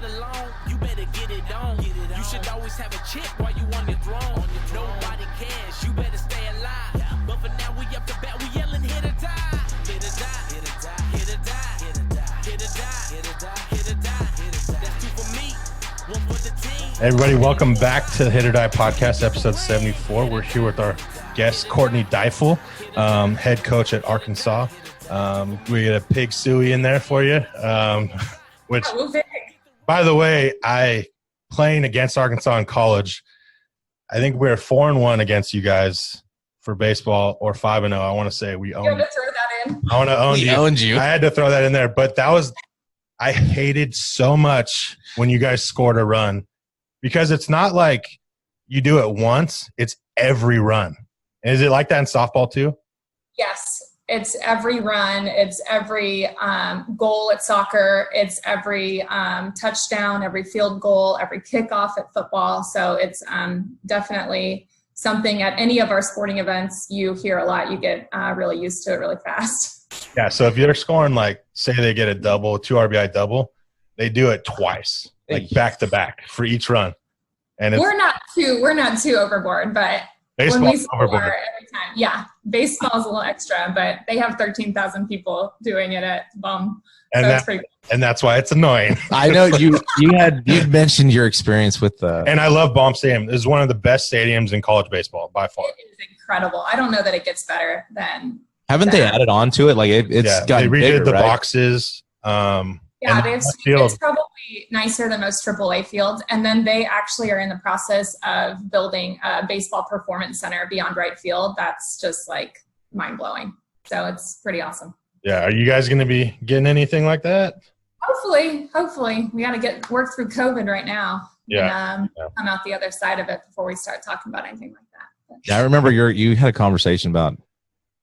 get along, you better get it on. You should always have a chip while you on your throne. Nobody cares, you better stay alive. But for now, we up to bat, we yelling hit or die. Hit or die, hit or die, hit or die, hit or die, hit or die, hit or die, hit or die. That's two for me, one for the team. Hey everybody, welcome back to the HIT.OR.DIE podcast, episode 74. We're here with our guest, Courtney Deifel, head coach at Arkansas. We get a pig suey in there for you, which, by the way, playing against Arkansas in college, I think we're 4-1 against you guys for baseball, or 5-0. I want to say we own. You had to throw that in. I want to own He you. owned you. I had to throw that in there, but I hated so much when you guys scored a run, because it's not like you do it once; it's every run. Is it like that in softball too? Yes, it's every run. It's every goal at soccer. It's every touchdown, every field goal, every kickoff at football. So it's definitely something at any of our sporting events you hear a lot. You get really used to it really fast. Yeah. So if you're scoring, like, say they get a double, 2 RBI double, they do it twice, like back to back for each run. And it's, we're not too overboard, but when we score every time, yeah, baseball's a little extra, but they have 13,000 people doing it at Bum. So it's pretty cool. And that's why it's annoying. I know you'd mentioned your experience with and I love Baum Stadium. It's one of the best stadiums in college baseball by far. It is incredible. I don't know that it gets better than. Haven't they added on to it? Like it's gotten they redid bigger, the right? boxes. Yeah, it's probably nicer than most AAA fields. And then they actually are in the process of building a baseball performance center beyond right field. That's just like mind blowing. So it's pretty awesome. Yeah. Are you guys going to be getting anything like that? Hopefully. We got to work through COVID right now. Yeah. And come out the other side of it before we start talking about anything like that. But. Yeah, I remember you had a conversation about,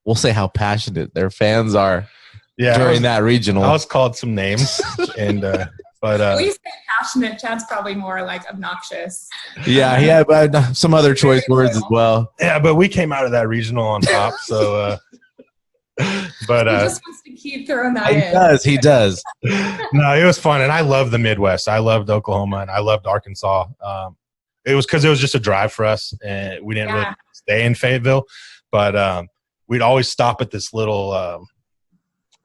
we'll say how passionate their fans are. Yeah, during that regional. I was called some names, and but we say passionate. Chad's probably more like obnoxious. Yeah, he had some other choice words as well. Yeah, but we came out of that regional on top. So, but he just wants to keep throwing that in. He does. No, it was fun, and I loved the Midwest. I loved Oklahoma, and I loved Arkansas. It was because it was just a drive for us, and we didn't really stay in Fayetteville, but we'd always stop at this little.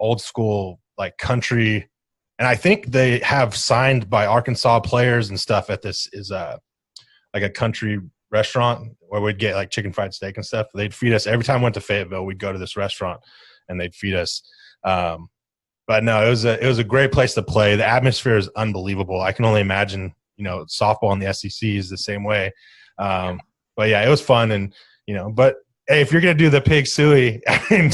Old school, like, country, and I think they have signed by Arkansas players and stuff at this is like a country restaurant where we'd get like chicken fried steak and stuff. They'd feed us every time we went to Fayetteville. We'd go to this restaurant and they'd feed us. But no, it was a great place to play. The atmosphere is unbelievable. I can only imagine, softball in the SEC is the same way. But yeah, it was fun, and but hey, if you're gonna do the pig suey, I mean.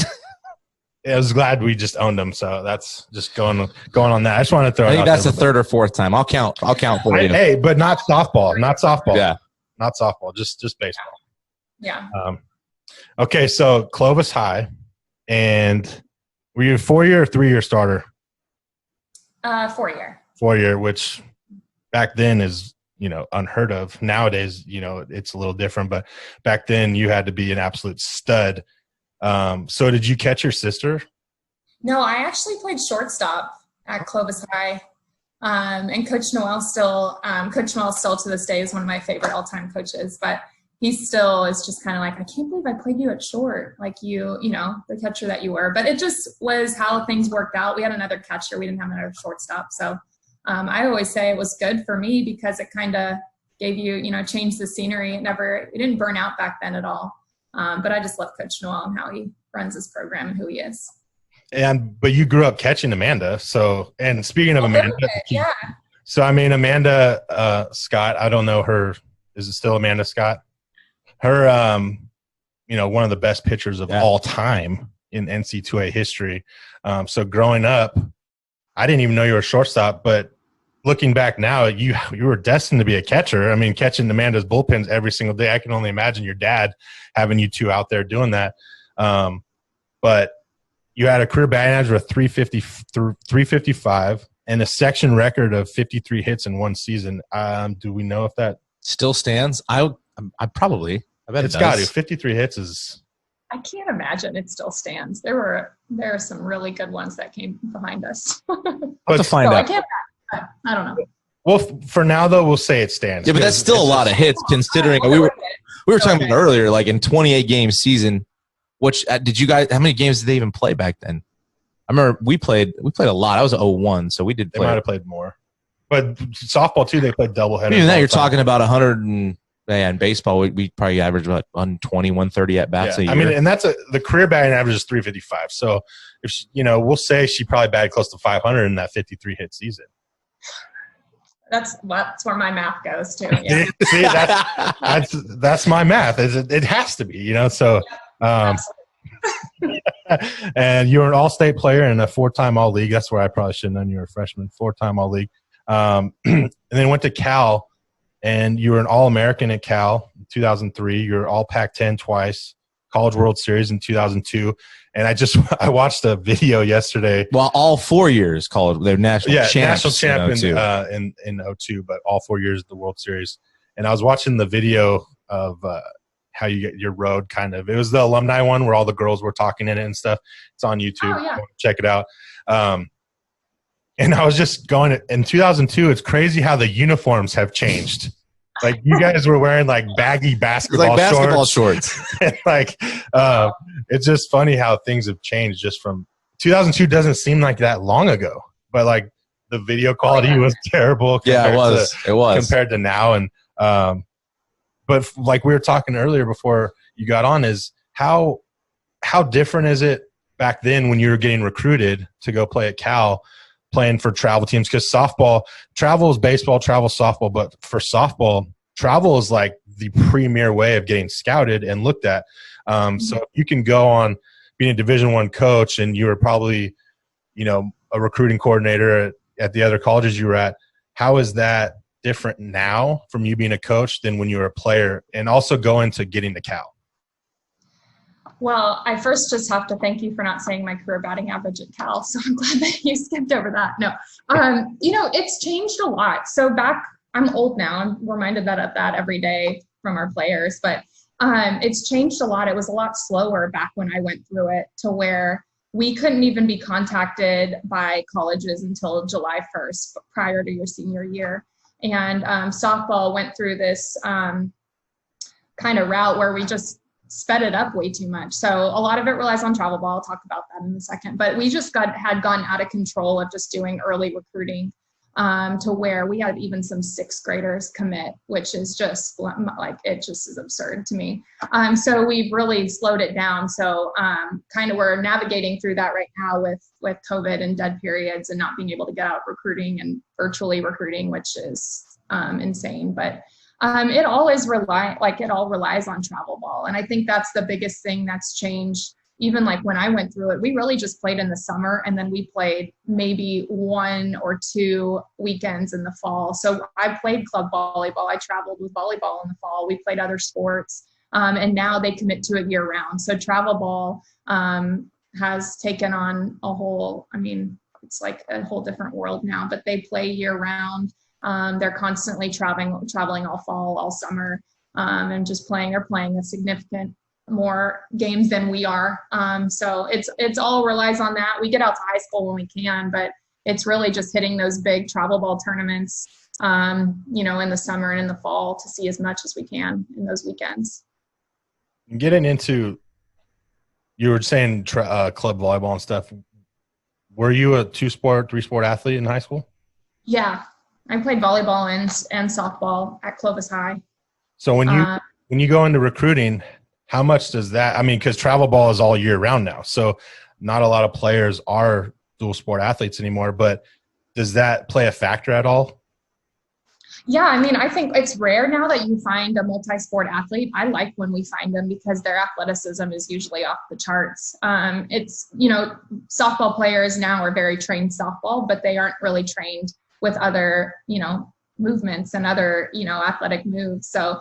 I was glad we just owned them, so that's just going on that. I just want to throw. I think that's the third or fourth time. I'll count for you. Hey, but not softball. Yeah, not softball. Just baseball. Yeah. Okay, so Clovis High, and were you a 4-year or 3-year starter? 4-year. 4-year, which back then is unheard of. Nowadays, it's a little different, but back then you had to be an absolute stud. So did you catch your sister? No, I actually played shortstop at Clovis High. And Coach Noel still to this day is one of my favorite all-time coaches, but he still is just kind of like, I can't believe I played you at short, like the catcher that you were. But it just was how things worked out. We had another catcher. We didn't have another shortstop. So I always say it was good for me because it kind of gave you, changed the scenery. It didn't burn out back then at all. But I just love Coach Noel and how he runs his program and who he is. But you grew up catching Amanda. So, and speaking of Amanda, yeah. So I mean, Amanda Scott, I don't know her. Is it still Amanda Scott? Her, one of the best pitchers of all time in NC2A history. So growing up, I didn't even know you were a shortstop, but looking back now, you were destined to be a catcher. I mean, catching Amanda's bullpens every single day. I can only imagine your dad having you two out there doing that. But you had a career batting average of 355 and a section record of 53 hits in one season. Do we know if that still stands? I bet it's got to. 53 hits is. I can't imagine it still stands. There are some really good ones that came behind us. I'll have to find out. I don't know. Well, for now though, we'll say it stands. Yeah, but that's still a lot of hits considering we were talking about earlier, like in 28 game season. Which did you guys? How many games did they even play back then? I remember we played a lot. I was 0-1, so we did. They might have played more, but softball too. They played doubleheaders. Even that, you're talking about 100 and in baseball, we probably average about 120, 130 at bats a year. I mean, and the career batting average is 355. So if she, we'll say she probably batted close to 500 in that 53 hit season. That's where my math goes to. Yeah. See, that's my math. It has to be, So, and you're an all-state player and a 4-time all-league. That's where I probably should have known you were a freshman. 4-time all-league, and then went to Cal, and you were an All-American at Cal in 2003. You were All Pac-10 twice. College World Series in 2002, and I watched a video yesterday. Well, all 4 years college, they're national champs. National champ in 02, but all 4 years of the World Series. And I was watching the video of how you get your road kind of. It was the alumni one where all the girls were talking in it and stuff. It's on YouTube. Oh, yeah. Check it out. And I was just going in 2002. It's crazy how the uniforms have changed. Like you guys were wearing like baggy basketball shorts. And it's just funny how things have changed just from 2002 doesn't seem like that long ago, but like the video quality was terrible. Yeah, it was compared to now. And, but like we were talking earlier before you got on is how different is it back then when you were getting recruited to go play at Cal, playing for travel teams? Because travel is baseball, travel softball, but for softball, travel is like the premier way of getting scouted and looked at. So if you can go on being a Division I coach and you were probably, a recruiting coordinator at the other colleges you were at, how is that different now from you being a coach than when you were a player and also going to getting to Cal? Well, I first just have to thank you for not saying my career batting average at Cal. So I'm glad that you skipped over that. No, it's changed a lot. So I'm old now. I'm reminded of that every day from our players, but it's changed a lot. It was a lot slower back when I went through it to where we couldn't even be contacted by colleges until July 1st prior to your senior year. And softball went through this kind of route where we just sped it up way too much. So a lot of it relies on travel ball. I'll talk about that in a second. But we just had gone out of control of just doing early recruiting to where we had even some 6th graders commit, which is just like, it just is absurd to me. So we've really slowed it down. So kind of we're navigating through that right now with COVID and dead periods and not being able to get out recruiting and virtually recruiting, which is insane. But it all relies on travel ball. And I think that's the biggest thing that's changed. Even like when I went through it, we really just played in the summer and then we played maybe 1 or 2 weekends in the fall. So I played club volleyball. I traveled with volleyball in the fall. We played other sports. And now they commit to it year round. So travel ball has taken on it's like a whole different world now, but they play year round. They're constantly traveling all fall, all summer, and just playing a significant more games than we are. So it's all relies on that. We get out to high school when we can, but it's really just hitting those big travel ball tournaments, in the summer and in the fall to see as much as we can in those weekends. Getting into, you were saying club volleyball and stuff. Were you a 2-sport, 3-sport athlete in high school? Yeah. I played volleyball and softball at Clovis High. So when you go into recruiting, how much does that, because travel ball is all year round now. So not a lot of players are dual sport athletes anymore, but does that play a factor at all? Yeah, I think it's rare now that you find a multi-sport athlete. I like when we find them because their athleticism is usually off the charts. Softball players now are very trained softball, but they aren't really trained with other, movements and other, athletic moves. So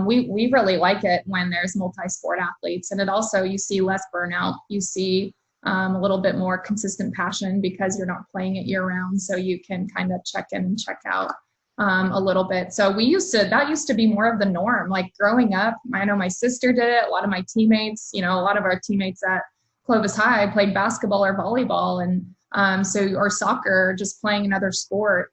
we really like it when there's multi-sport athletes. And it also, you see less burnout. You see a little bit more consistent passion because you're not playing it year round. So you can kind of check in and check out a little bit. So that used to be more of the norm. Like growing up, I know my sister did it. A lot of my teammates, a lot of our teammates at Clovis High played basketball or volleyball or soccer, just playing another sport.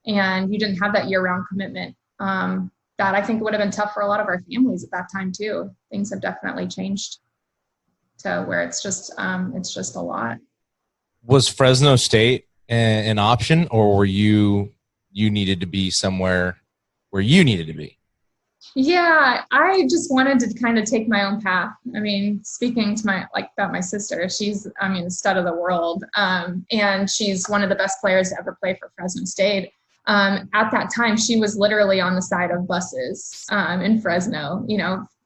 and you didn't have that year-round commitment. That I think would have been tough for a lot of our families at that time too. Things have definitely changed to where it's just a lot. Was Fresno State an option, or were you needed to be somewhere where you needed to be? Yeah, I just wanted to kind of take my own path. I mean, speaking to about my sister, she's, the stud of the world. And she's one of the best players to ever play for Fresno State. At that time, she was literally on the side of buses in Fresno.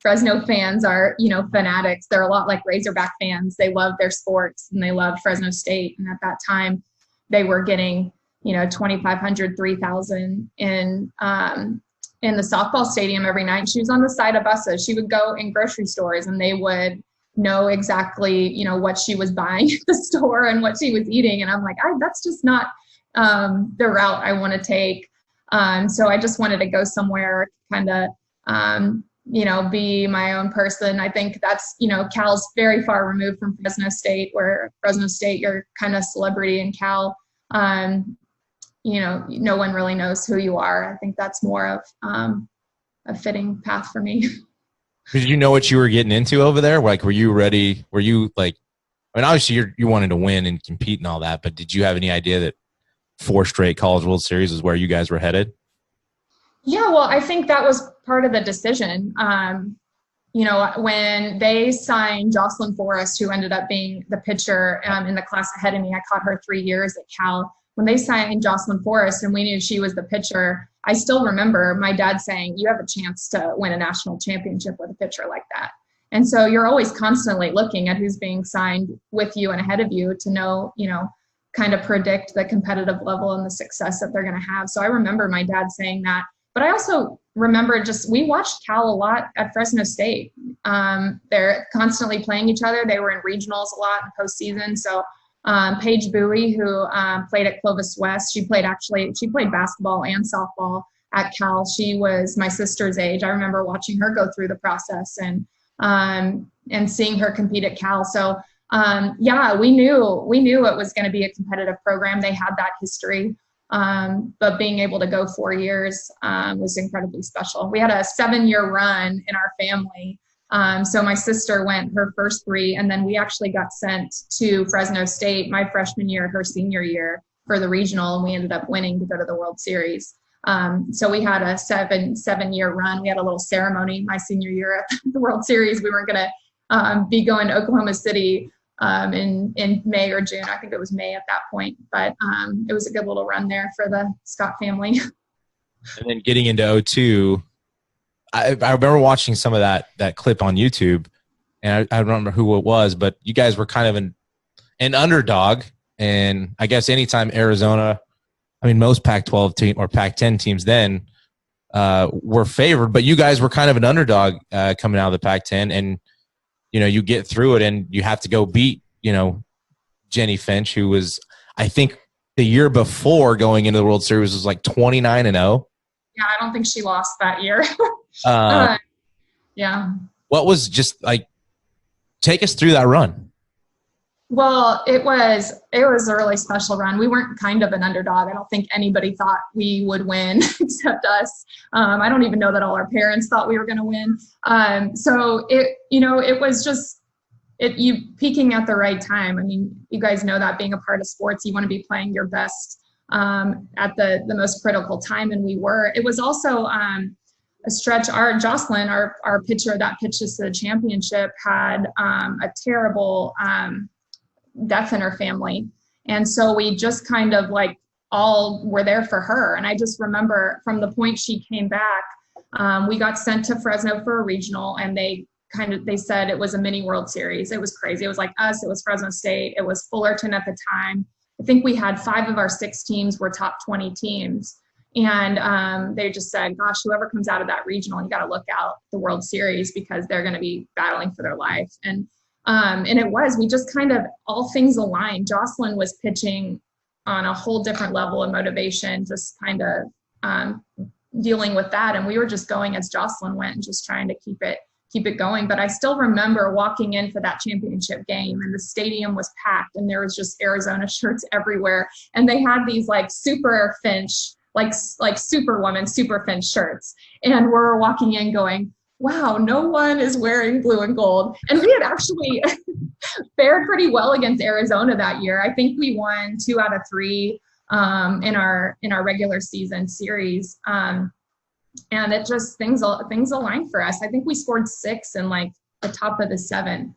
Fresno fans are, fanatics. They're a lot like Razorback fans. They love their sports and they love Fresno State. And at that time, they were getting, 2,500, 3,000 in the softball stadium every night. She was on the side of buses. She would go in grocery stores and they would know exactly, what she was buying at the store and what she was eating. And I'm like, that's just not the route I want to take. So I just wanted to go somewhere, kind of, be my own person. I think that's, Cal's very far removed from Fresno State, where Fresno State, you're kind of celebrity, in Cal, no one really knows who you are. I think that's more of a fitting path for me. Did you know what you were getting into over there? Like, were you ready? Were you like, obviously you wanted to win and compete and all that, but did you have any idea that 4 straight College World Series is where you guys were headed? Yeah, well, I think that was part of the decision. When they signed Jocelyn Forrest, who ended up being the pitcher in the class ahead of me, I caught her 3 years at Cal. When they signed Jocelyn Forrest and we knew she was the pitcher, I still remember my dad saying, you have a chance to win a national championship with a pitcher like that. And so you're always constantly looking at who's being signed with you and ahead of you to know, kind of predict the competitive level and the success that they're going to have. So I remember my dad saying that. But I also remember we watched Cal a lot at Fresno State. They're constantly playing each other. They were in regionals a lot in postseason. So Paige Bowie, who played at Clovis West, she played basketball and softball at Cal. She was my sister's age. I remember watching her go through the process and seeing her compete at Cal. So we knew it was going to be a competitive program. They had that history. But being able to go 4 years was incredibly special. We had a 7-year run in our family. So my sister went her first 3, and then we actually got sent to Fresno State my freshman year, her senior year, for the regional, and we ended up winning to go to the World Series. So we had a 7-year run. We had a little ceremony my senior year at the World Series. We weren't going to be going to Oklahoma City in May or June. I think it was May at that point, but it was a good little run there for the Scott family. And then getting into 2002, I remember watching some of that clip on YouTube, and I don't remember who it was, but you guys were kind of an underdog. And I guess anytime Arizona, most Pac-12 team or Pac-10 teams then were favored, but you guys were kind of an underdog coming out of the Pac-10, and you get through it and you have to go beat, Jenny Finch, who was, I think the year before going into the World Series was like 29-0. Yeah, I don't think she lost that year. Yeah. What was just like, take us through that run. Well, it was a really special run. We weren't kind of an underdog. I don't think anybody thought we would win except us. I don't even know that all our parents thought we were going to win. So it was just you peaking at the right time. You guys know that being a part of sports, you want to be playing your best at the most critical time, and we were. It was also a stretch. Jocelyn, our pitcher that pitched us to the championship, had a terrible death in her family. And so we just kind of all were there for her. And I just remember from the point she came back, we got sent to Fresno for a regional, and they said it was a mini World Series. It was crazy. It was like us, it was Fresno State, it was Fullerton at the time. I think we had 5 of our 6 teams were top 20 teams. And they just said, gosh, whoever comes out of that regional, you got to look out the World Series because they're going to be battling for their life. And we just kind of, all things aligned. Jocelyn was pitching on a whole different level of motivation, just kind of dealing with that. And we were just going as Jocelyn went and just trying to keep it going. But I still remember walking in for that championship game, and the stadium was packed, and there was just Arizona shirts everywhere. And they had these Super Finch like Superwoman, Superfin shirts. And we're walking in going, wow, no one is wearing blue and gold. And we had actually fared pretty well against Arizona that year. I think we won 2 out of 3 in our regular season series. And it just, things aligned for us. I think we scored 6 in like the top of the 7th.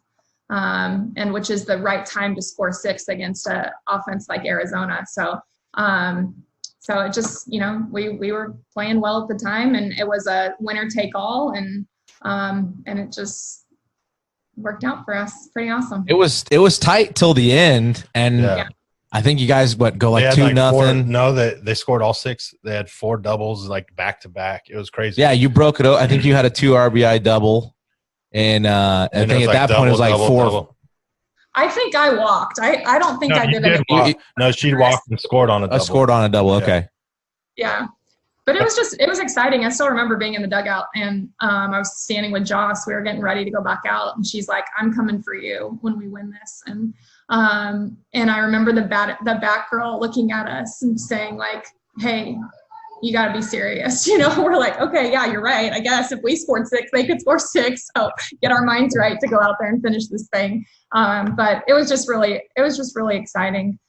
And which is the right time to score 6 against an offense like Arizona. So it just, we were playing well at the time, and it was a winner take all, and it just worked out for us. Pretty awesome. It was tight till the end, and I think you guys go like 2-0. No, they scored all 6. They had 4 doubles like back to back. It was crazy. Yeah, you broke it. I think you had a 2 RBI double. And I think at that point it was like 4. Double. I think I walked. I don't think I did it. No, she walked and scored on a double. Scored on a double. Okay. Yeah. But it was exciting. I still remember being in the dugout, and I was standing with Joss. We were getting ready to go back out, and she's like, "I'm coming for you when we win this." And I remember the back girl looking at us and saying like, "Hey, you got to be serious." We're like, okay, yeah, you're right. I guess if we scored 6, they could score 6. So get our minds right to go out there and finish this thing. But it was just really exciting.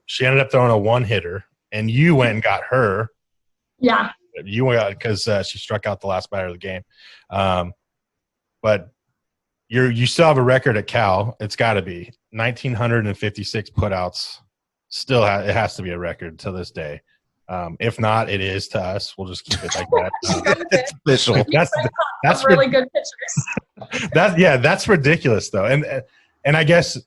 She ended up throwing a 1-hitter, and you went and got her. Yeah. You went because she struck out the last batter of the game. But you still have a record at Cal. It's got to be 1,956 putouts. Still, it has to be a record to this day. If not, it is to us. We'll just keep it like that. It's official. That's really good pictures. That's ridiculous though. And I guess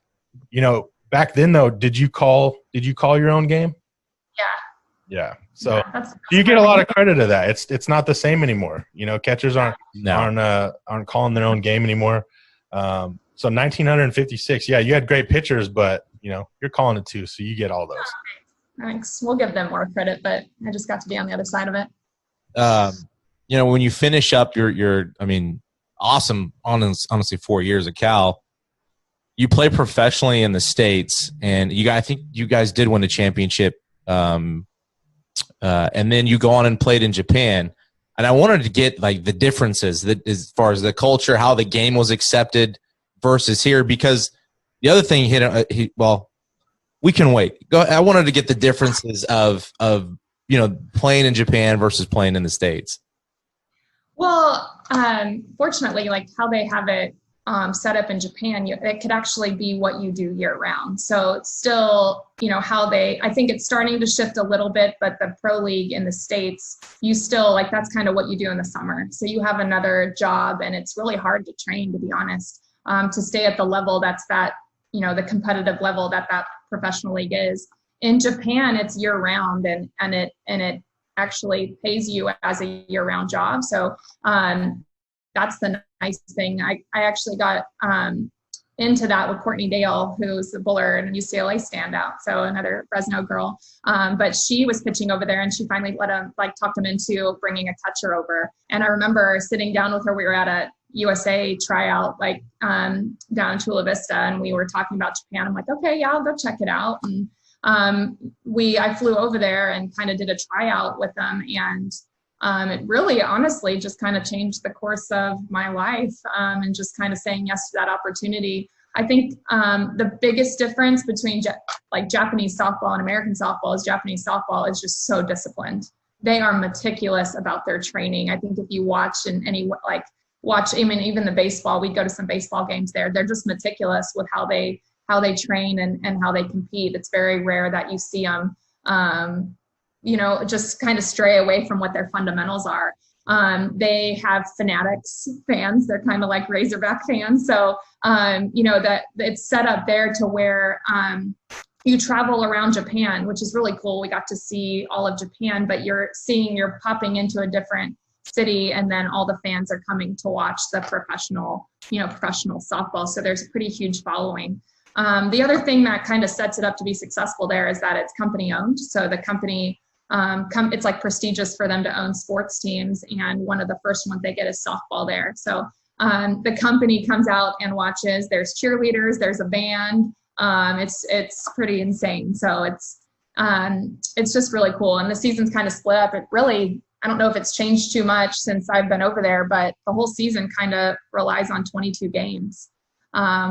back then though, did you call your own game? Yeah. So you get a lot of credit to that. It's not the same anymore. Catchers aren't calling their own game anymore. So 1,956. Yeah, you had great pitchers, but you're calling it too, so you get all those. Thanks. We'll give them more credit, but I just got to be on the other side of it. When you finish up your awesome, honestly, 4 years at Cal, you play professionally in the States, and I think you guys did win a championship. And then you go on and played in Japan. And I wanted to get like the differences that as far as the culture, how the game was accepted versus here, because the other thing we can wait. I wanted to get the differences of playing in Japan versus playing in the States. Well, fortunately, like how they have it set up in Japan, it could actually be what you do year round. So it's still, I think it's starting to shift a little bit, but the pro league in the States, you still that's kind of what you do in the summer. So you have another job, and it's really hard to train, to be honest, to stay at the level the competitive level that professional league is. In Japan, it's year round, and it actually pays you as a year round job. So that's the nice thing. I actually got into that with Courtney Deifel, who's the Bullard and UCLA standout, so another Fresno girl. But she was pitching over there, and she finally talked him into bringing a catcher over. And I remember sitting down with her. We were at a USA tryout, down in Chula Vista, and we were talking about Japan. I'm like, okay, yeah, I'll go check it out. And I flew over there and kind of did a tryout with them, and it really, honestly, just kind of changed the course of my life, and just kind of saying yes to that opportunity. I think the biggest difference between Japanese softball and American softball is Japanese softball is just so disciplined. They are meticulous about their training. I think if you watch even the baseball, we'd go to some baseball games there. They're just meticulous with how they train and how they compete. It's very rare that you see them, just kind of stray away from what their fundamentals are. They have fanatics fans. They're kind of like Razorback fans. So, that it's set up there to where you travel around Japan, which is really cool. We got to see all of Japan, but you're popping into a different city, and then all the fans are coming to watch the professional softball. So there's a pretty huge following. The other thing that kind of sets it up to be successful there is that it's company owned. So the company, it's prestigious for them to own sports teams. And one of the first ones they get is softball there. So the company comes out and watches. There's cheerleaders, there's a band. It's pretty insane. So it's just really cool. And the season's kind of split up. It really, I don't know if it's changed too much since I've been over there, but the whole season kind of relies on 22 games,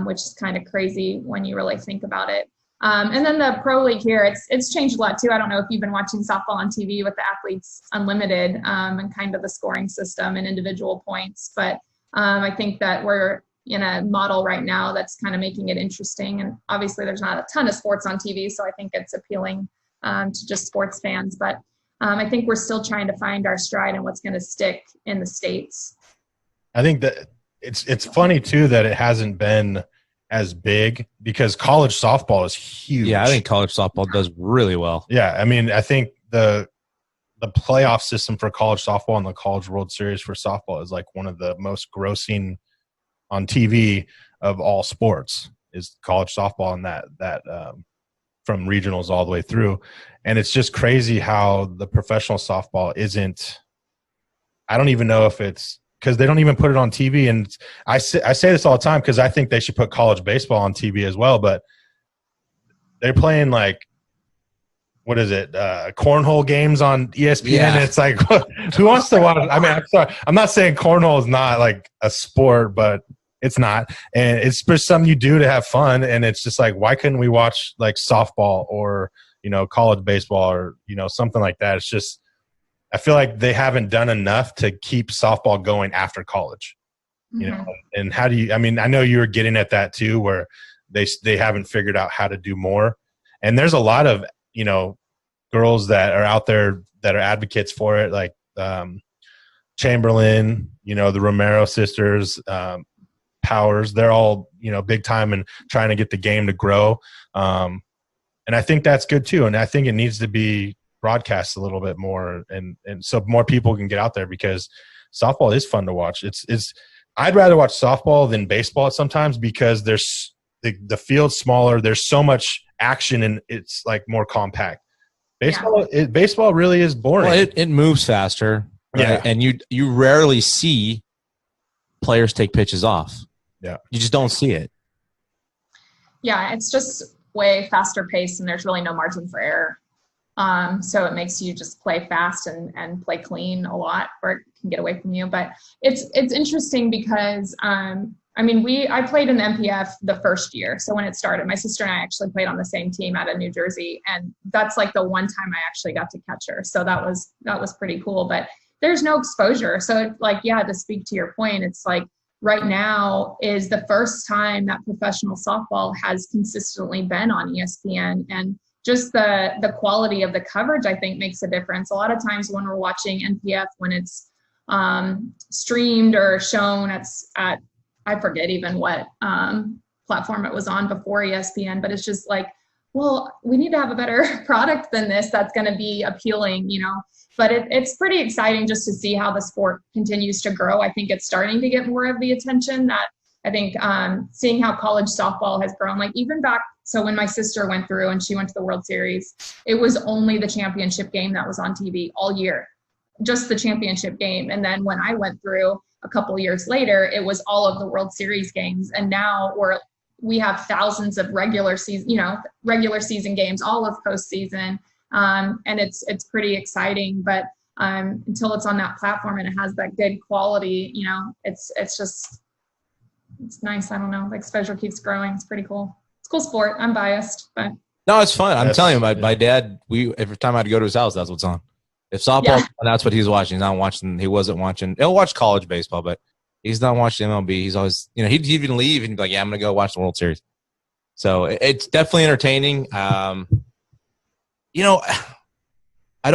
which is kind of crazy when you really think about it. And then the pro league here, it's changed a lot too. I don't know if you've been watching softball on TV with the Athletes Unlimited and kind of the scoring system and individual points. But I think that we're in a model right now that's kind of making it interesting. And obviously there's not a ton of sports on TV, so I think it's appealing to just sports fans. But I think we're still trying to find our stride and what's going to stick in the States. I think that it's funny too that it hasn't been as big because college softball is huge. Yeah, I think college softball does really well. Yeah, I mean, I think the playoff system for college softball and the College World Series for softball is like one of the most grossing on TV of all sports is college softball, and that from regionals all the way through. And it's just crazy how the professional softball isn't. I don't even know if it's because they don't even put it on TV. And I say this all the time because I think they should put college baseball on TV as well. But they're playing like, what is it, cornhole games on ESPN. Yeah. It's like, who wants to watch? I mean, I'm sorry. I'm not saying cornhole is not like a sport, but it's not. And it's just something you do to have fun. And it's just like, why couldn't we watch like softball or, college baseball or, something like that? It's just, I feel like they haven't done enough to keep softball going after college, and how do you, I mean, I know you were getting at that too, where they haven't figured out how to do more. And there's a lot of, girls that are out there that are advocates for it. Like, Chamberlain, the Romero sisters, Powers, they're all, big time and trying to get the game to grow. And I think that's good too. And I think it needs to be broadcast a little bit more and so more people can get out there because softball is fun to watch. I'd rather watch softball than baseball sometimes because there's the field's smaller. There's so much action and it's like more compact. Baseball really is boring. Well, it moves faster. Right? Yeah. And you rarely see players take pitches off. Yeah. You just don't see it. Yeah. It's just way faster paced and there's really no margin for error. So it makes you just play fast and play clean a lot, or it can get away from you. But it's interesting because, I played in the MPF the first year. So when it started, my sister and I actually played on the same team out of New Jersey. And that's like the one time I actually got to catch her. So that was pretty cool, but there's no exposure. So to speak to your point, it's like right now is the first time that professional softball has consistently been on ESPN, and just the quality of the coverage, I think, makes a difference. A lot of times when we're watching NPF, when it's streamed or shown at I forget even what platform it was on before ESPN, but it's just like, well, we need to have a better product than this that's going to be appealing, But it's pretty exciting just to see how the sport continues to grow. I think it's starting to get more of the attention that I think seeing how college softball has grown, like even back, so when my sister went through and she went to the World Series, it was only the championship game that was on TV all year, just the championship game. And then when I went through a couple of years later, it was all of the World Series games. And now we have thousands of regular season games, all of postseason. And it's pretty exciting, but until it's on that platform and it has that good quality, it's nice. I don't know, the exposure keeps growing. It's pretty cool. It's a cool sport. I'm biased, but no, it's fun. I'm telling you, my dad, every time I'd go to his house, that's what's on. If softball, that's what he's watching. He's not watching. He wasn't watching. He'll watch college baseball, but he's not watching MLB. He's always, he'd even leave and be like, "Yeah, I'm gonna go watch the World Series." So it's definitely entertaining. I don't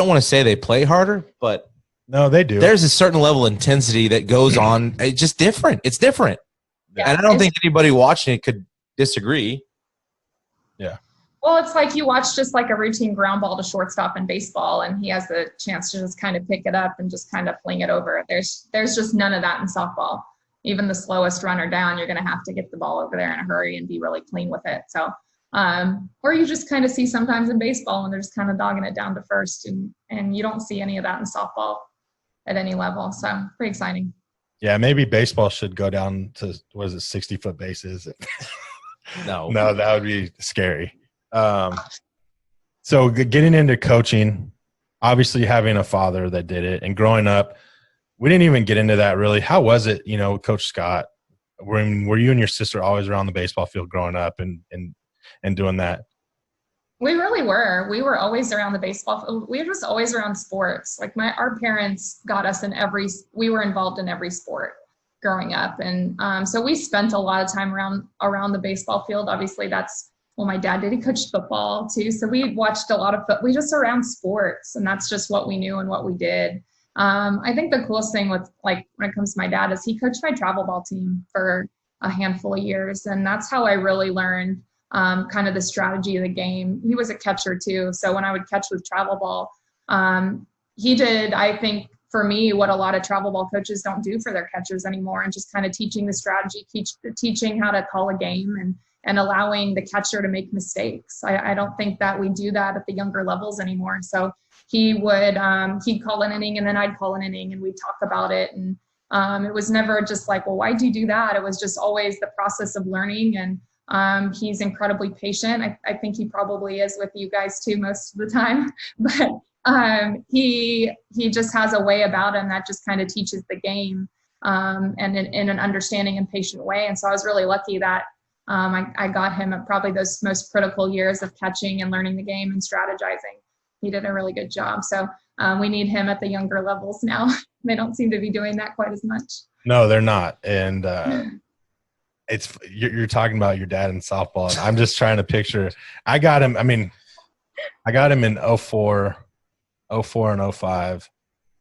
want to say they play harder, but no, they do. There's a certain level of intensity that goes on. It's just different. It's different, and I don't think anybody watching it could disagree. Yeah. Well, it's like you watch just like a routine ground ball to shortstop in baseball, and he has the chance to just kind of pick it up and just kind of fling it over. There's just none of that in softball. Even the slowest runner down, you're going to have to get the ball over there in a hurry and be really clean with it. So, or you just kind of see sometimes in baseball when they're just kind of dogging it down to first, and you don't see any of that in softball at any level. So pretty exciting. Yeah, maybe baseball should go down to 60-foot bases. No, that would be scary. So getting into coaching, obviously having a father that did it, and growing up, we didn't even get into that really. How was it, Coach Scott? Were you and your sister always around the baseball field growing up and doing that? We really were. We were always around the baseball field. We were just always around sports. Like our parents got us we were involved in every sport growing up. And so we spent a lot of time around the baseball field. Obviously that's what my dad did. He coached football too. So we watched a lot of we just around sports, and that's just what we knew and what we did. I think the coolest thing with when it comes to my dad is he coached my travel ball team for a handful of years. And that's how I really learned kind of the strategy of the game. He was a catcher too. So when I would catch with travel ball, he did, I think for me, what a lot of travel ball coaches don't do for their catchers anymore, and just kind of teaching the strategy, teaching how to call a game and allowing the catcher to make mistakes. I don't think that we do that at the younger levels anymore. So he would, he'd call an inning and then I'd call an inning and we'd talk about it. And it was never just like, well, why'd you do that? It was just always the process of learning. And he's incredibly patient. I think he probably is with you guys too most of the time, but he just has a way about him that just kind of teaches the game and in an understanding and patient way. And so I was really lucky that I got him at probably those most critical years of catching and learning the game and strategizing. He did a really good job. So we need him at the younger levels now. They don't seem to be doing that quite as much. No, they're not. And you're talking about your dad in softball, and I'm just trying to picture. I got him in 04 and 05,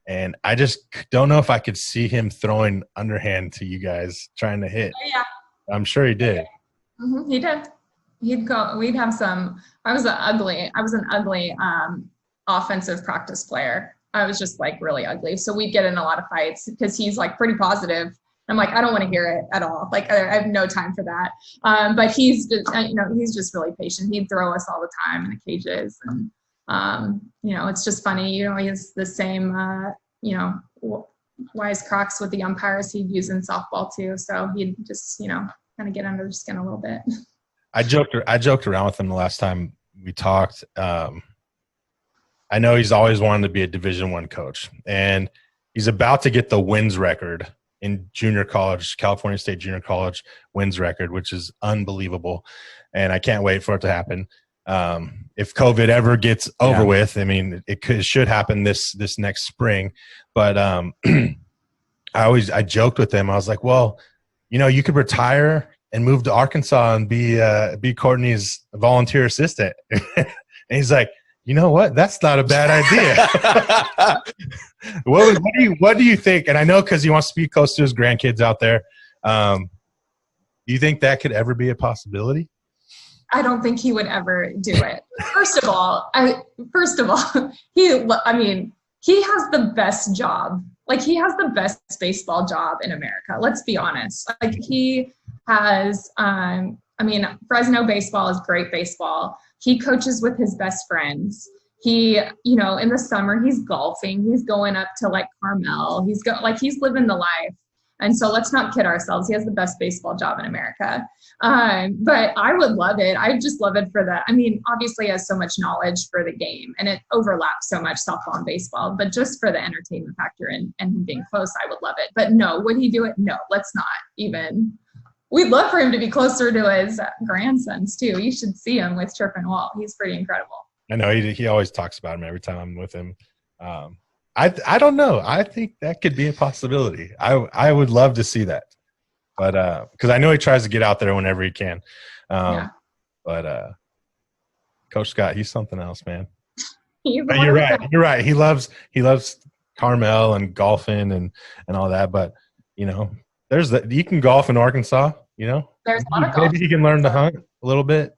and I just don't know if I could see him throwing underhand to you guys trying to hit. Oh, yeah. I'm sure he did. Mm-hmm, he did. He'd go. We'd have some. I was an ugly offensive practice player. I was just really ugly. So we'd get in a lot of fights because he's pretty positive. I'm I don't want to hear it at all. I have no time for that. But he's just, he's just really patient. He'd throw us all the time in the cages. And, it's just funny. He has the same, wisecracks with the umpires he'd use in softball too. So he'd just, kind of get under their skin a little bit. I joked around with him the last time we talked. I know he's always wanted to be a Division I coach, and he's about to get the wins record in junior college, California State Junior College wins record, which is unbelievable. And I can't wait for it to happen. If COVID ever gets over with, I mean, it should happen this next spring. But I joked with him. I was like, well, you could retire and move to Arkansas and be Courtney's volunteer assistant. And he's like, you know what? That's not a bad idea. What do you think? And I know because he wants to be close to his grandkids out there. Do you think that could ever be a possibility? I don't think he would ever do it. First of all, he has the best job. He has the best baseball job in America. Let's be honest. He has, Fresno baseball is great baseball. He coaches with his best friends. He, in the summer, he's golfing. He's going up to Carmel. He's living the life. And so let's not kid ourselves. He has the best baseball job in America. But I would love it. I just love it for that. Obviously he has so much knowledge for the game and it overlaps so much softball and baseball, but just for the entertainment factor and him being close, I would love it. But no, would he do it? No, let's not even. We'd love for him to be closer to his grandsons too. You should see him with Chirp and Walt. He's pretty incredible. I know he always talks about him every time I'm with him. I don't know. I think that could be a possibility. I would love to see that, but because I know he tries to get out there whenever he can. But Coach Scott, he's something else, man. You're right. You're right. He loves Carmel and golfing and all that. But there's that. You can golf in Arkansas. There's a lot of golf. Maybe he can learn to hunt a little bit.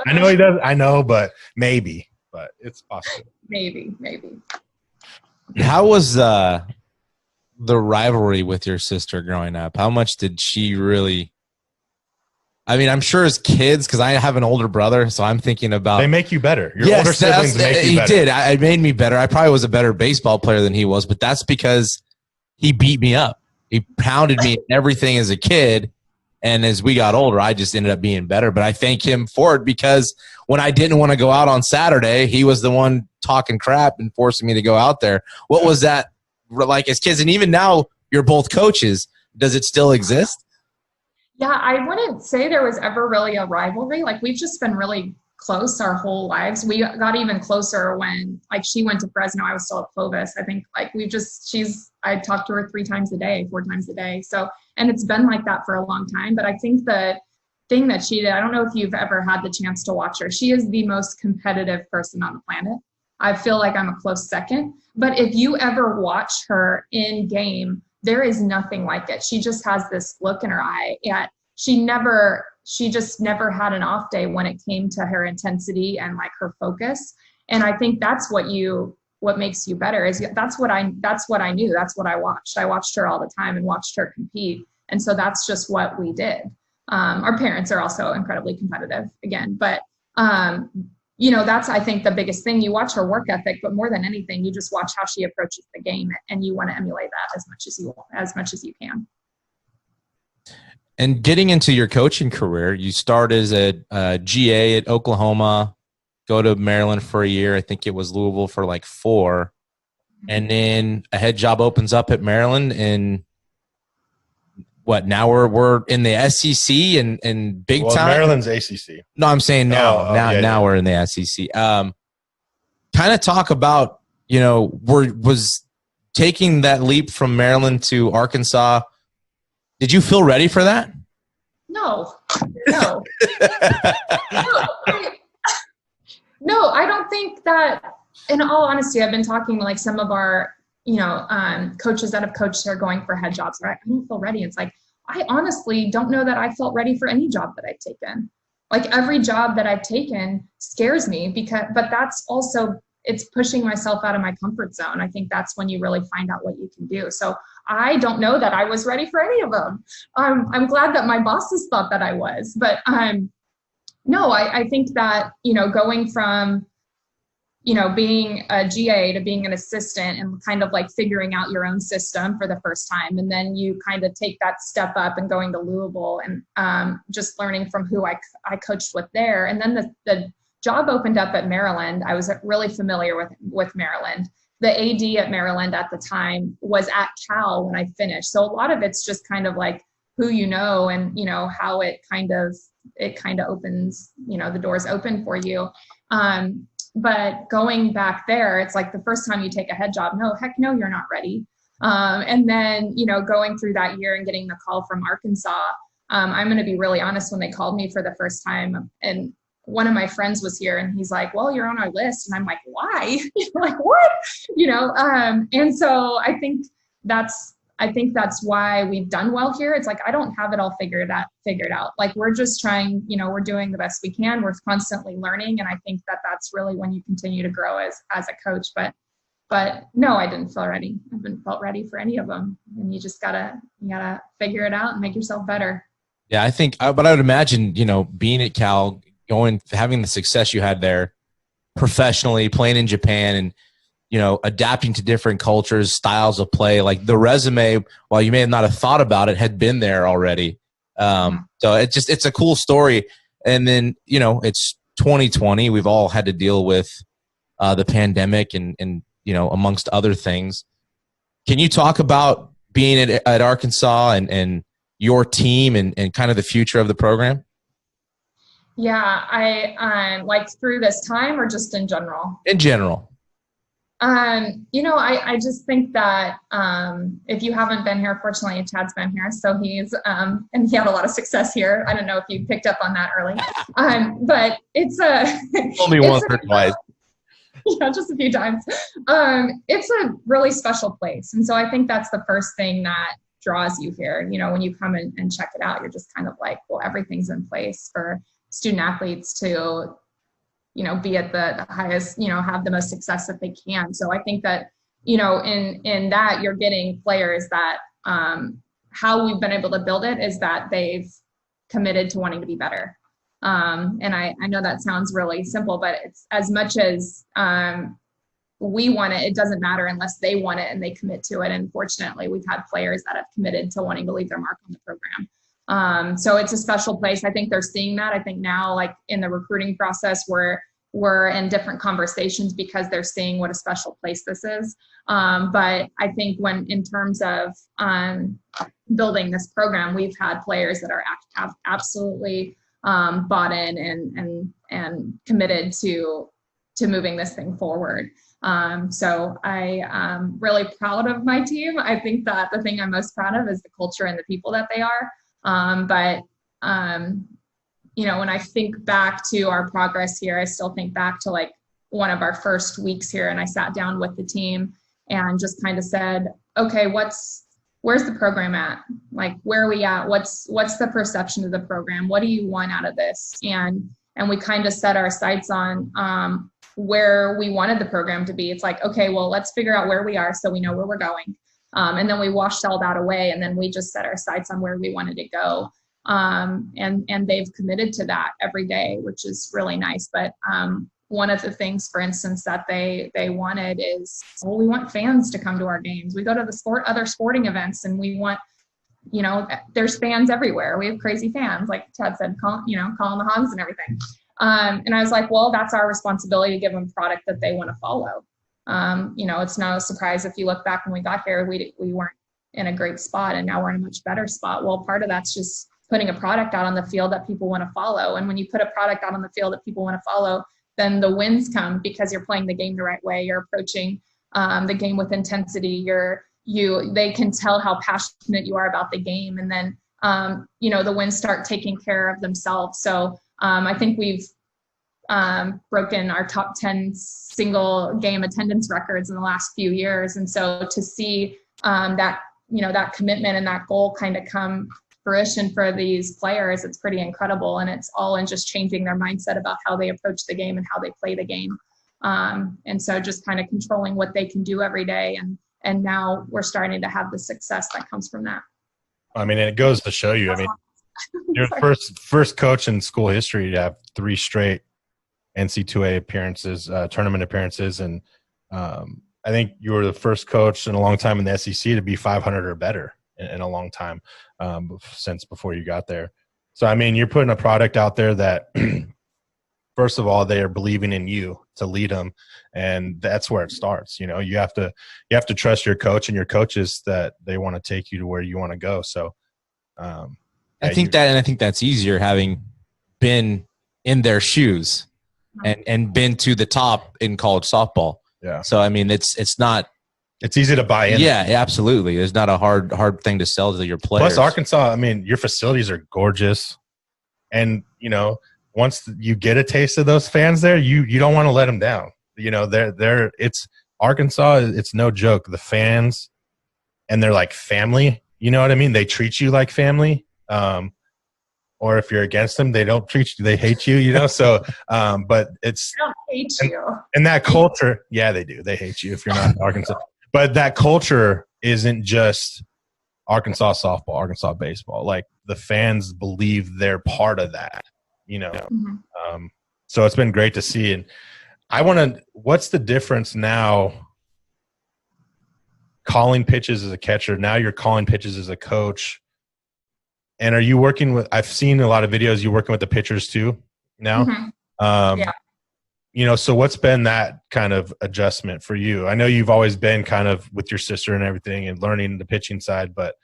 I know he does. I know, but maybe. But it's possible. Maybe. How was the rivalry with your sister growing up? How much did she really? I'm sure as kids, because I have an older brother, so I'm thinking about. They make you better. Your older siblings make you better. He did. It made me better. I probably was a better baseball player than he was, but that's because he beat me up. He pounded me in everything as a kid, And as we got older, I just ended up being better. But I thank him for it, because when I didn't want to go out on Saturday, he was the one talking crap and forcing me to go out there. What was that like as kids? And even now, you're both coaches. Does it still exist? Yeah, I wouldn't say there was ever really a rivalry. Like, we've just been really close our whole lives. We got even closer when, like, she went to Fresno. I was still at Clovis. I think, like, I talked to her 4 times a day. So, and it's been like that for a long time. But I think the thing that she did, I don't know if you've ever had the chance to watch her. She is the most competitive person on the planet. I feel like I'm a close second. But if you ever watch her in game, there is nothing like it. She just has this look in her eye. Yet she just never had an off day when it came to her intensity and like her focus. And I think that's what makes you better. Is that's what I knew. That's what I watched. I watched her all the time and watched her compete. And so that's just what we did. Our parents are also incredibly competitive again, but that's, I think, the biggest thing. You watch her work ethic, but more than anything, you just watch how she approaches the game, and you want to emulate that as much as you can. And getting into your coaching career, you start as a GA at Oklahoma, go to Maryland for a year. I think it was Louisville for like 4. And then a head job opens up at Maryland. And now we're in the SEC and big time. Maryland's ACC. No, I'm saying now. Now we're in the SEC. Kind of talk about, was taking that leap from Maryland to Arkansas. Did you feel ready for that? No. No, I don't think that, in all honesty. I've been talking to like some of our, coaches that have coached there going for head jobs, right? I don't feel ready. It's like, I honestly don't know that I felt ready for any job that I've taken. Like, every job that I've taken scares me but that's also, it's pushing myself out of my comfort zone. I think that's when you really find out what you can do. So I don't know that I was ready for any of them. I'm glad that my bosses thought that I was, but no, I think that, going from, being a GA to being an assistant and kind of like figuring out your own system for the first time. And then you kind of take that step up and going to Louisville and just learning from who I coached with there. And then the job opened up at Maryland. I was really familiar with Maryland. The AD at Maryland at the time was at Cal when I finished. So a lot of it's just kind of like who and, how it kind of opens, the doors open for you. But going back there, it's like the first time you take a head job, no, heck no, you're not ready. And then, going through that year and getting the call from Arkansas, I'm going to be really honest, when they called me for the first time, and one of my friends was here and he's like, well, you're on our list. And I'm like, why? Like, what? And so I think that's why we've done well here. It's like, I don't have it all figured out. Like, we're just trying, we're doing the best we can. We're constantly learning. And I think that that's really when you continue to grow as a coach. But no, I didn't feel ready. I haven't felt ready for any of them. And you just gotta figure it out and make yourself better. Yeah, I think, but I would imagine, being at Cal, having the success you had there professionally, playing in Japan and, adapting to different cultures, styles of play, like the resume, while you may not have thought about it, had been there already. So it's a cool story. And then, it's 2020. We've all had to deal with the pandemic and amongst other things. Can you talk about being at Arkansas and your team and kind of the future of the program? Yeah, I like through this time, or just in general? In general. I just think that if you haven't been here, fortunately, Chad's been here, so he's and he had a lot of success here. I don't know if you picked up on that early, but it's only once or twice. Yeah, just a few times. It's a really special place, and so I think that's the first thing that draws you here. When you come in and check it out, you're just kind of like, well, everything's in place for student athletes to be at the highest, have the most success that they can. So I think that, in that you're getting players that, how we've been able to build it is that they've committed to wanting to be better. And I know that sounds really simple, but it's as much as, we want it doesn't matter unless they want it and they commit to it. And fortunately, we've had players that have committed to wanting to leave their mark on the program. So it's a special place. I think they're seeing that. I think now, like in the recruiting process, we're in different conversations because they're seeing what a special place this is. But I think in terms of building this program, we've had players that have absolutely bought in and committed to moving this thing forward. So I am really proud of my team. I think that the thing I'm most proud of is the culture and the people that they are. You know, when I think back to our progress here, I still think back to like one of our first weeks here, and I sat down with the team and just kind of said, okay, where's the program at? Like, where are we at? What's the perception of the program? What do you want out of this? And we kind of set our sights on where we wanted the program to be. It's like, okay, well, let's figure out where we are so we know where we're going. And then we washed all that away, and then we just set our sights on where we wanted to go. And they've committed to that every day, which is really nice. But one of the things, for instance, that they wanted is, well, we want fans to come to our games. We go to the other sporting events, and we want, you know, there's fans everywhere. We have crazy fans, like Ted said, calling the Hogs and everything. And I was like, well, that's our responsibility to give them a product that they want to follow. You know, it's no surprise if you look back when we got here, we weren't in a great spot, and now we're in a much better spot. Well, part of that's just putting a product out on the field that people want to follow. And when you put a product out on the field that people want to follow, then the wins come because you're playing the game the right way. You're approaching the game with intensity. They can tell how passionate you are about the game. And then, you know, the wins start taking care of themselves. So I think we've broken our top 10 single game attendance records in the last few years. And so to see that, you know, that commitment and that goal kind of come fruition for these players, it's pretty incredible. And it's all in just changing their mindset about how they approach the game and how they play the game. And so just kind of controlling what they can do every day. And now we're starting to have the success that comes from that. I mean, it goes to show you, I mean, you're the first coach in school history to have 3 straight NC2A appearances, tournament appearances. And I think you were the first coach in a long time in the SEC to be 500 or better in a long time since before you got there. So, I mean, you're putting a product out there that, first of all, they are believing in you to lead them. And that's where it starts. You know, you have to trust your coach and your coaches that they want to take you to where you want to go. So I think that's easier having been in their shoes and been to the top in college softball. Yeah. So, I mean, it's easy to buy in. Yeah, absolutely. It's not a hard thing to sell to your players. Plus Arkansas, I mean, your facilities are gorgeous. And, you know, once you get a taste of those fans there, you don't want to let them down. You know, it's Arkansas. It's no joke. The fans, and they're like family. You know what I mean? They treat you like family. Or if you're against them, they don't treat you. They hate you. You know. So, but it's They don't hate you. And that culture, yeah, they do. They hate you if you're not Arkansas. But that culture isn't just Arkansas softball, Arkansas baseball. Like the fans believe they're part of that. You know. Mm-hmm. So it's been great to see. And what's the difference now calling pitches as a catcher? Now you're calling pitches as a coach. And are you working with – I've seen a lot of videos you're working with the pitchers too now. Mm-hmm. Yeah. You know, so what's been that kind of adjustment for you? I know you've always been kind of with your sister and everything and learning the pitching side, but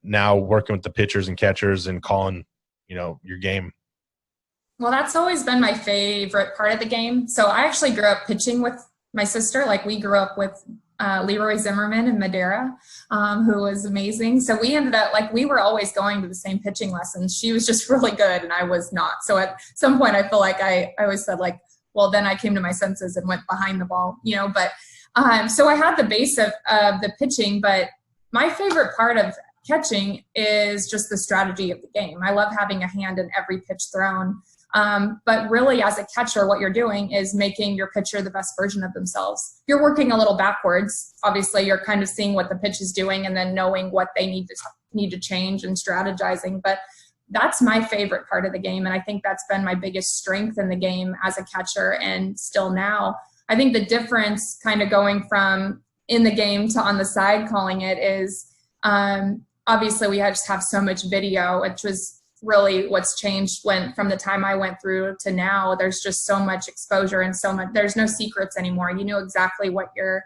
now working with the pitchers and catchers and calling, you know, your game. Well, that's always been my favorite part of the game. So I actually grew up pitching with my sister. Like we grew up with Leroy Zimmerman in Madera, who was amazing. So we ended up, like, we were always going to the same pitching lessons. She was just really good and I was not. So at some point I feel like I always said, like, well, then I came to my senses and went behind the ball, you know, but so I had the base of the pitching, but my favorite part of catching is just the strategy of the game. I love having a hand in every pitch thrown. But really, as a catcher, what you're doing is making your pitcher the best version of themselves. You're working a little backwards. Obviously, you're kind of seeing what the pitch is doing and then knowing what they need to change and strategizing. But that's my favorite part of the game, and I think that's been my biggest strength in the game as a catcher and still now. I think the difference kind of going from in the game to on the side calling it is obviously we just have so much video, which was really what's changed from the time I went through to now. There's just so much exposure and so much, there's no secrets anymore. You know exactly what you're,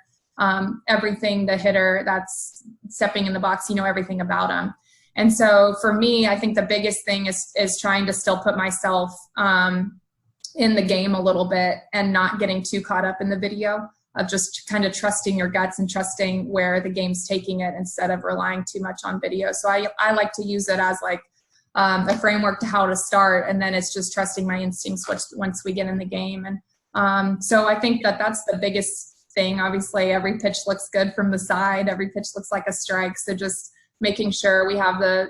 everything the hitter that's stepping in the box, you know everything about them. And so for me, I think the biggest thing is trying to still put myself in the game a little bit and not getting too caught up in the video, of just kind of trusting your guts and trusting where the game's taking it instead of relying too much on video. So I like to use it as like a framework to how to start, and then it's just trusting my instincts once we get in the game. And so I think that's the biggest thing. Obviously, every pitch looks good from the side. Every pitch looks like a strike. So just making sure we have the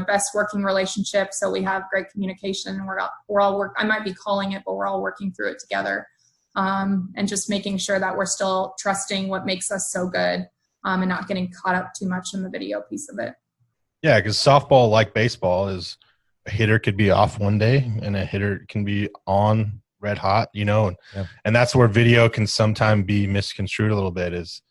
best working relationship, so we have great communication. We're all I might be calling it, but we're all working through it together. And just making sure that we're still trusting what makes us so good, and not getting caught up too much in the video piece of it. Yeah, because softball, like baseball, is a hitter could be off one day and a hitter can be on red hot, and that's where video can sometimes be misconstrued a little bit. Is,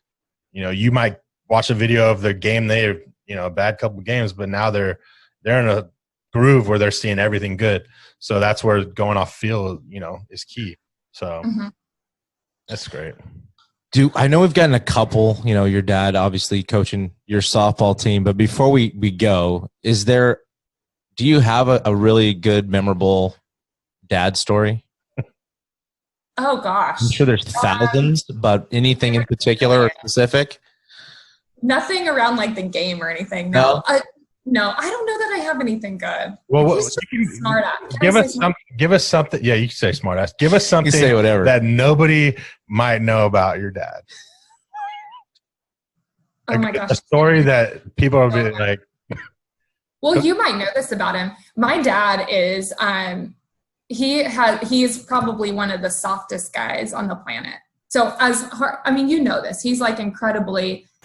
you might watch a video of the game, they're, a bad couple of games, but now they're in a groove where they're seeing everything good. So that's where going off field, is key. So that's great. I know we've gotten a couple, your dad obviously coaching your softball team, but before we go, do you have a really good, memorable dad story? Oh gosh. I'm sure there's thousands, but anything in particular or specific? Nothing around like the game or anything. No. No, I don't know that I have anything good. Well, he's just smart ass. Give us something. Yeah, you can say smart ass. Give us something say whatever that nobody might know about your dad. Oh my gosh. A story that people will be like. Well, you might know this about him. My dad is, he's probably one of the softest guys on the planet. So this, he's like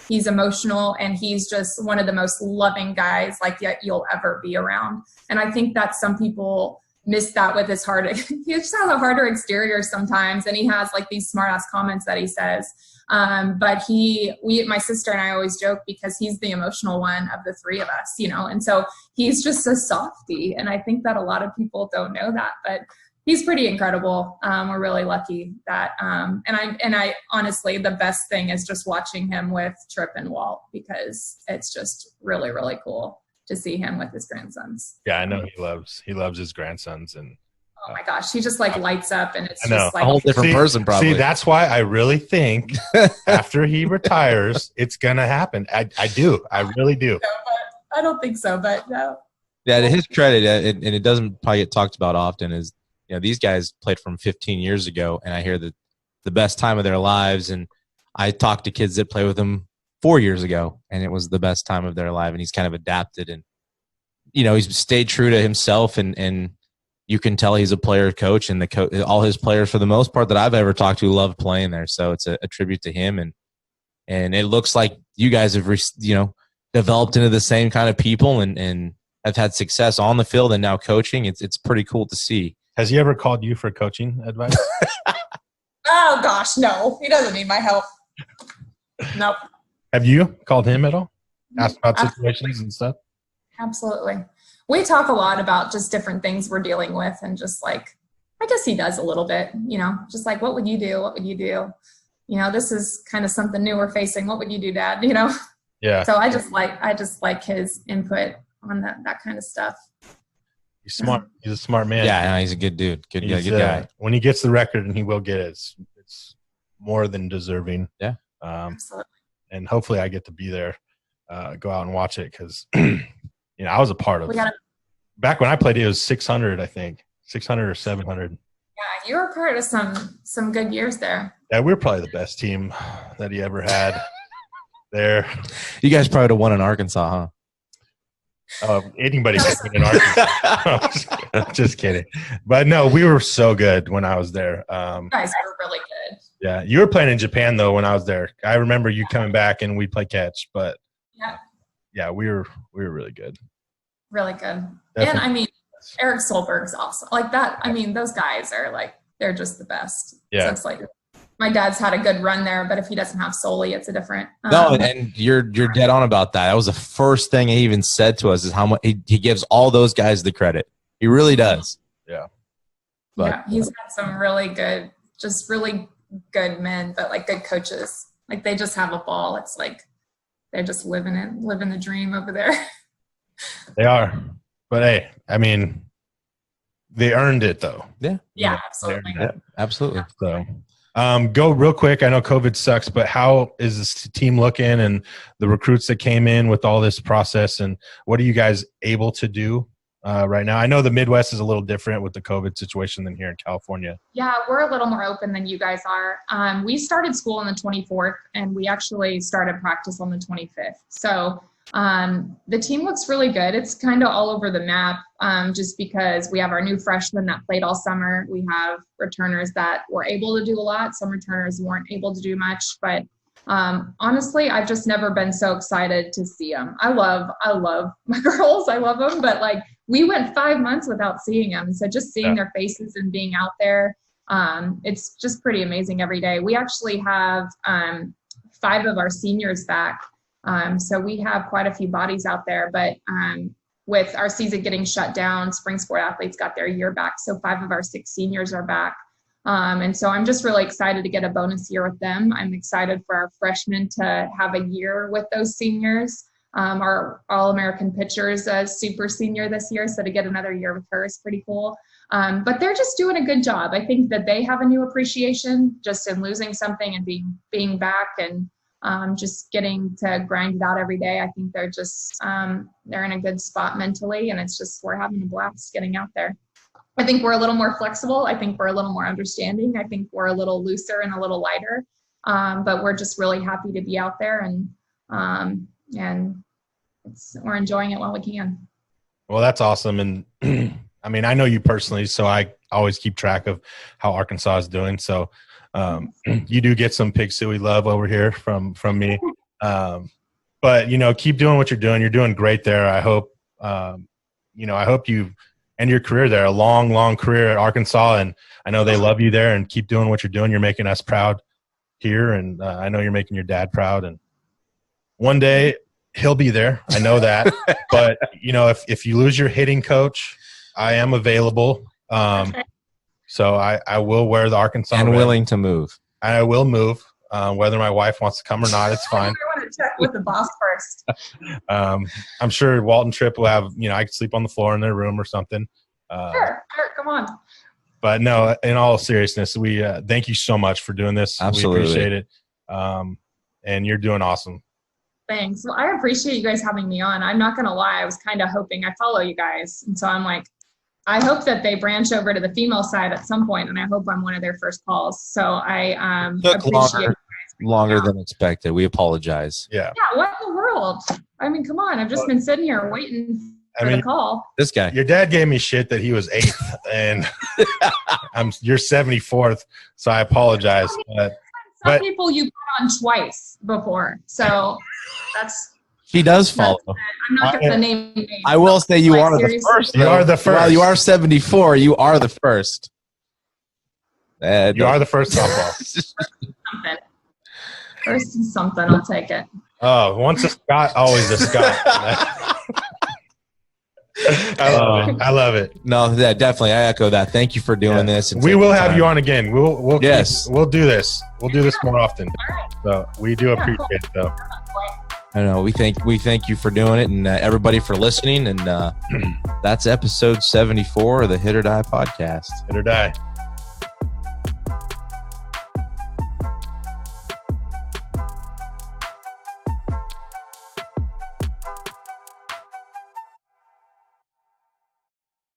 he's emotional, and he's just one of the most loving guys that you'll ever be around. And I think that some people miss that with his heart. He just has a harder exterior sometimes, and he has like these smart ass comments that he says. But my sister and I always joke because he's the emotional one of the three of us, and so he's just a softie. And I think that a lot of people don't know that, but he's pretty incredible. We're really lucky that, and I honestly, the best thing is just watching him with Tripp and Walt, because it's just really, really cool to see him with his grandsons. Yeah, I know he loves his grandsons, and oh my gosh, he just lights up, and it's just like a whole different person. Probably. See, that's why I really think after he retires, it's gonna happen. I do. I really do. No, but I don't think so, but no. Yeah, to his credit, and it doesn't probably get talked about often, is these guys played from 15 years ago, and I hear that the best time of their lives. And I talked to kids that play with him 4 years ago, and it was the best time of their life. And he's kind of adapted, and he's stayed true to himself, and you can tell he's a player coach, and all his players, for the most part, that I've ever talked to, love playing there. So it's a tribute to him, and it looks like you guys have developed into the same kind of people, and have had success on the field and now coaching. It's pretty cool to see. Has he ever called you for coaching advice? Oh gosh, no. He doesn't need my help. Nope. Have you called him at all? Asked about situations and stuff? Absolutely. We talk a lot about just different things we're dealing with, and just I guess he does a little bit, just like, what would you do? What would you do? This is kind of something new we're facing. What would you do, Dad? Yeah. So I just like his input on that kind of stuff. He's smart. He's a smart man. Yeah, he's a good dude. Good guy. When he gets the record, and he will get it, it's more than deserving. Yeah. Absolutely. And hopefully I get to be there, go out and watch it, because I was a part of it. Back when I played, it was 600, I think. 600 or 700. Yeah, you were part of some good years there. Yeah, we were probably the best team that he ever had there. You guys probably would have won in Arkansas, huh? Anybody can win in Arkansas. Just kidding. But no, we were so good when I was there. You guys were really good. Yeah, you were playing in Japan though when I was there. I remember you coming back and we'd play catch, but yeah, we were really good. Really good. Definitely. And Eric Solberg's awesome. Like that. Those guys are they're just the best. Yeah. So it's my dad's had a good run there, but if he doesn't have Soli, it's a different. No, and you're dead on about that. That was the first thing he even said to us is how much he gives all those guys the credit. He really does. Yeah. But, yeah, he's had some really good men, but like good coaches. Like they just have a ball. It's like they're just living the dream over there. They are. But hey, I mean, they earned it though. Yeah. Yeah, absolutely. Yeah, absolutely. So go real quick. I know COVID sucks, but how is this team looking and the recruits that came in with all this process, and what are you guys able to do right now? I know the Midwest is a little different with the COVID situation than here in California. Yeah, we're a little more open than you guys are. We started school on the 24th, and we actually started practice on the 25th. So the team looks really good. It's kind of all over the map, just because we have our new freshmen that played all summer. We have returners that were able to do a lot. Some returners weren't able to do much, but honestly, I've just never been so excited to see them. I love my girls. I love them, but like we went 5 months without seeing them. So just seeing their faces and being out there, it's just pretty amazing every day. We actually have 5 of our seniors back. So we have quite a few bodies out there, but with our season getting shut down, spring sport athletes got their year back. So 5 of our 6 seniors are back. And so I'm just really excited to get a bonus year with them. I'm excited for our freshmen to have a year with those seniors. Our All-American pitcher is a super senior this year, so to get another year with her is pretty cool. But they're just doing a good job. I think that they have a new appreciation just in losing something and being back and just getting to grind it out every day. I think they're just they're in a good spot mentally, and it's just we're having a blast getting out there. I think we're a little more flexible. I think we're a little more understanding. I think we're a little looser and a little lighter, but we're just really happy to be out there, and we're enjoying it while we can. Well, that's awesome. And I mean, I know you personally, so I always keep track of how Arkansas is doing. So you do get some pig suey love over here from me. But, keep doing what you're doing. You're doing great there. I hope, I hope you end your career there, a long, long career at Arkansas. And I know they love you there, and keep doing what you're doing. You're making us proud here. And I know you're making your dad proud. And one day he'll be there. I know that. But, if you lose your hitting coach, I am available. So I will wear the Arkansas and red. Willing to move. I will move. Whether my wife wants to come or not, it's fine. I want to check with the boss first. I'm sure Walton Tripp will have, I could sleep on the floor in their room or something. Sure, come on. But no, in all seriousness, we thank you so much for doing this. Absolutely. We appreciate it. And you're doing awesome. Thanks. Well, I appreciate you guys having me on. I'm not going to lie. I was kind of hoping I follow you guys. And so I'm like, I hope that they branch over to the female side at some point, and I hope I'm one of their first calls. So I appreciate longer than expected. We apologize. Yeah. Yeah. What in the world? I mean, come on. I've just been sitting here waiting for the call. This guy. Your dad gave me shit that he was 8th, and you're 74th. So I apologize. Some people you put on twice before, so that's. She does follow. I'm not going to name names. I will say you are the first. You are the first. Well, you are 74. You are the first. You are the first softball. First and something. I'll take it. Oh, once a Scott, always a Scott. I love it. No, definitely. I echo that. Thank you for doing this. We will have you on again. We'll do this. We'll do this more often. Right. So we do appreciate it, though. I know we thank you for doing it, and everybody for listening. And that's episode 74 of the Hit or Die podcast. Hit or Die.